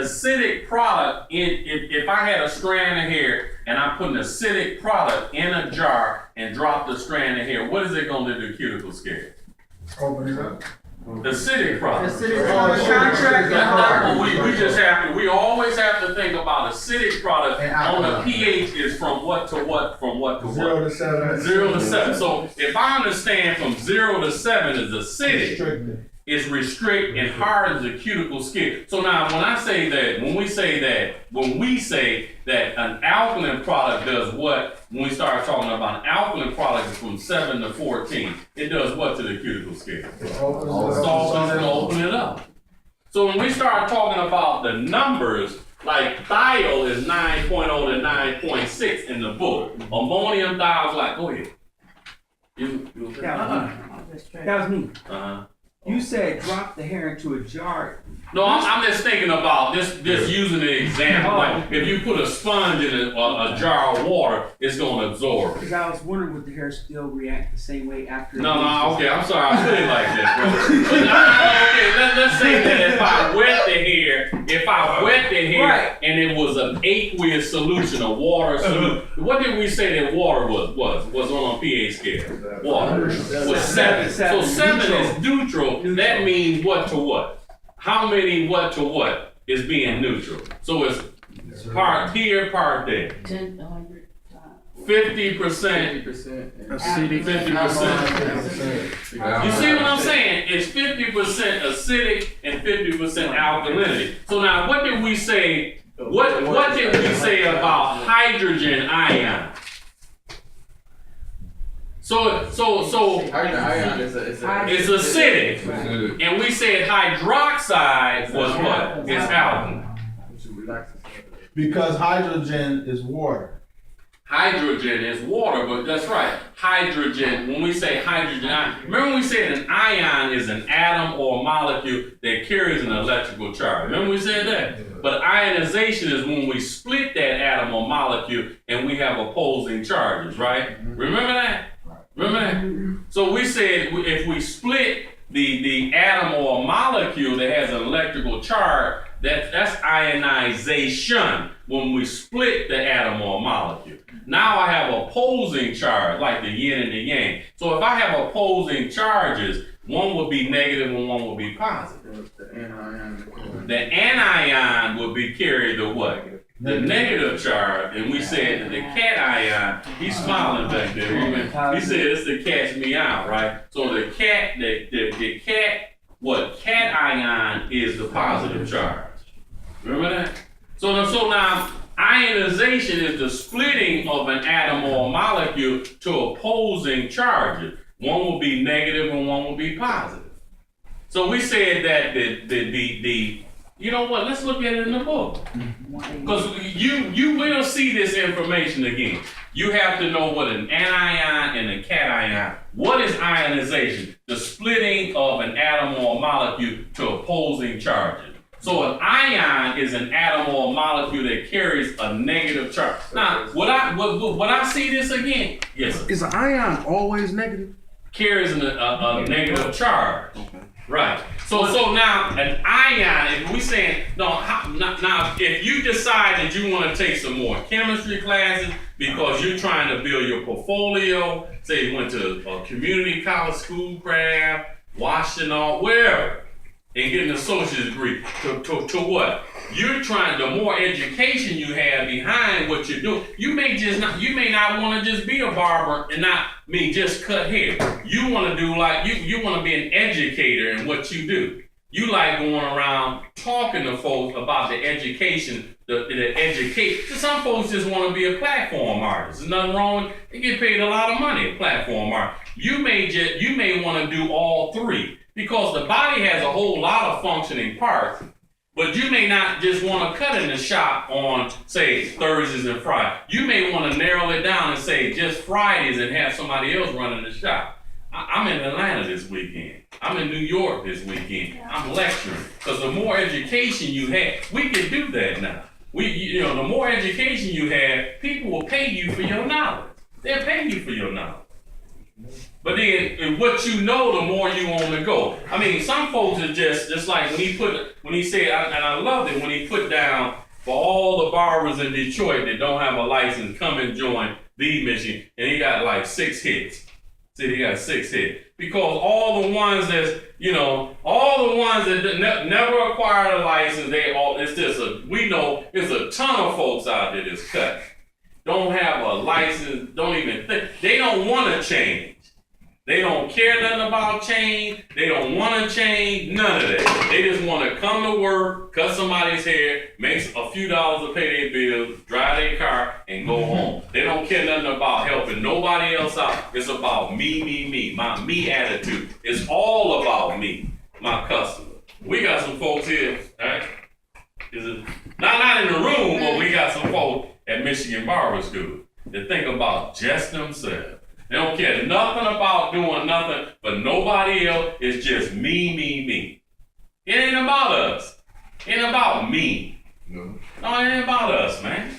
acidic product if I had a strand of hair and I put an acidic product in a jar and drop the strand of hair, what is it going to do to cuticle scale? Open it up. The acidic product. We always have to think about acidic product on the pH is from what to what, from what to what? 0 to 7. 0 to 7. So if I understand from 0 to 7 is acidic, is restrict and hardens the cuticle skin. So now when we say that an alkaline product does what, when we start talking about an alkaline product is from 7 to 14, it does what to the cuticle skin? Softens and open it up. So when we start talking about the numbers, like thiol is 9.0 to 9.6 in the book. Ammonium thiol is like, go ahead. That was me. You said drop the hair into a jar. No, I'm just thinking about this using the example. Like if you put a sponge in a jar of water, it's going to absorb. Because I was wondering would the hair still react the same way after. Okay, I'm sorry, I put it like that, bro. But let's say that if I wet the hair, right, and it was an aqueous solution, a water solution. What did we say that water was on a pH scale? Water was 7. So 7 is neutral. That means what to what? How many what to what is being neutral? So it's part here, part there. 10 to 100 times. 50%. 50%. You see what I'm saying? It's 50% acidic and 50% alkalinity. So now what did we say? What did we say about hydrogen ion? So ion is acidic, and we said hydroxide was what? It's alkaline. Because hydrogen is water. Hydrogen is water, but that's right. Hydrogen, when we say hydrogen ion, remember we said an ion is an atom or a molecule that carries an electrical charge. Remember we said that? But ionization is when we split that atom or molecule and we have opposing charges, right? Remember that? So we said if we split the atom or a molecule that has an electrical charge, that's ionization, when we split the atom or a molecule. Now I have opposing charge, like the yin and the yang. So if I have opposing charges, one would be negative and one would be positive. The anion would be carried the what? The negative charge, and we said that the cation, he's smiling back there. He said it's to catch me out, right? So the cation is the positive charge. Remember that? So now ionization is the splitting of an atom or a molecule to opposing charges. One will be negative and one will be positive. So we said that the you know what? Let's look at it in the book. Because you will see this information again. You have to know what an anion and a cation. What is ionization? The splitting of an atom or a molecule to opposing charges. So an ion is an atom or a molecule that carries a negative charge. Now, would I see this again? Yes, sir. Is an ion always negative? Carries a negative charge. Okay. Right. So now an ion, if we saying now if you decide that you want to take some more chemistry classes because you're trying to build your portfolio, say you went to a community college, Schoolcraft, Washington, wherever, and get an associate's degree to what? You're trying, the more education you have behind what you're doing, you may not want to just be a barber and not just cut hair. You want to do you want to be an educator in what you do. You like going around talking to folks about the education, the education. Some folks just want to be a platform artist. There's nothing wrong with, they get paid a lot of money, a platform artist. You may want to do all three. Because the body has a whole lot of functioning parts, but you may not just want to cut in the shop on, say, Thursdays and Fridays. You may want to narrow it down and say just Fridays and have somebody else running the shop. I'm in Atlanta this weekend. I'm in New York this weekend. I'm lecturing. Because the more education you have, we can do that now. The more education you have, people will pay you for your knowledge. They'll pay you for your knowledge. But then, what you know, the more you want to go. I mean, some folks are just like when he said, and I loved it when he put down for all the barbers in Detroit that don't have a license, come and join the mission, and he got like 6 hits. See, he got 6 hits because all the ones that never acquired a license, we know there's a ton of folks out there that's cut, don't have a license, don't even think, they don't want to change. They don't care nothing about change. They don't want to change. None of that. They just want to come to work, cut somebody's hair, make a few dollars to pay their bills, drive their car, and go home. They don't care nothing about helping nobody else out. It's about me, my me attitude. It's all about me, my customer. We got some folks here, right? Not in the room, but we got some folks at Michigan Barber School that think about just themselves. They don't care nothing about doing nothing but nobody else. It's just me. It ain't about us. It ain't about me. No, it ain't about us, man.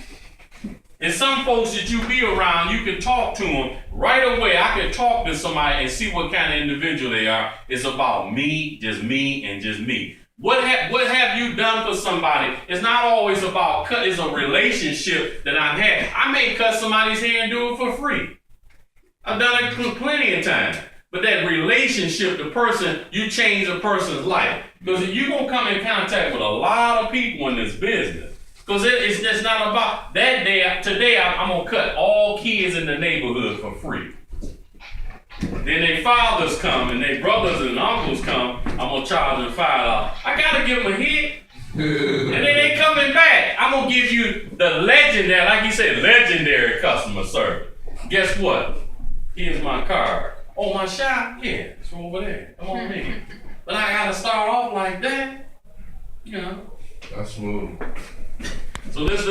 And some folks that you be around, you can talk to them right away. I can talk to somebody and see what kind of individual they are. It's about me, and just me. What have you done for somebody? It's not always about cut. It's a relationship that I've had. I may cut somebody's hair and do it for free. I've done it plenty of times. But that relationship, the person, you change a person's life. Because you're going to come in contact with a lot of people in this business. Because it's just not about that day. Today, I'm going to cut all kids in the neighborhood for free. Then their fathers come and their brothers and uncles come. I'm going to charge them $5. I got to give them a hit. And then they coming back. I'm going to give you the legendary, like you said, legendary customer service. Guess what? Here's my card. Oh, my shop? Yeah, it's over there. Come on in. But I gotta start off like that. You know. That's smooth. So this is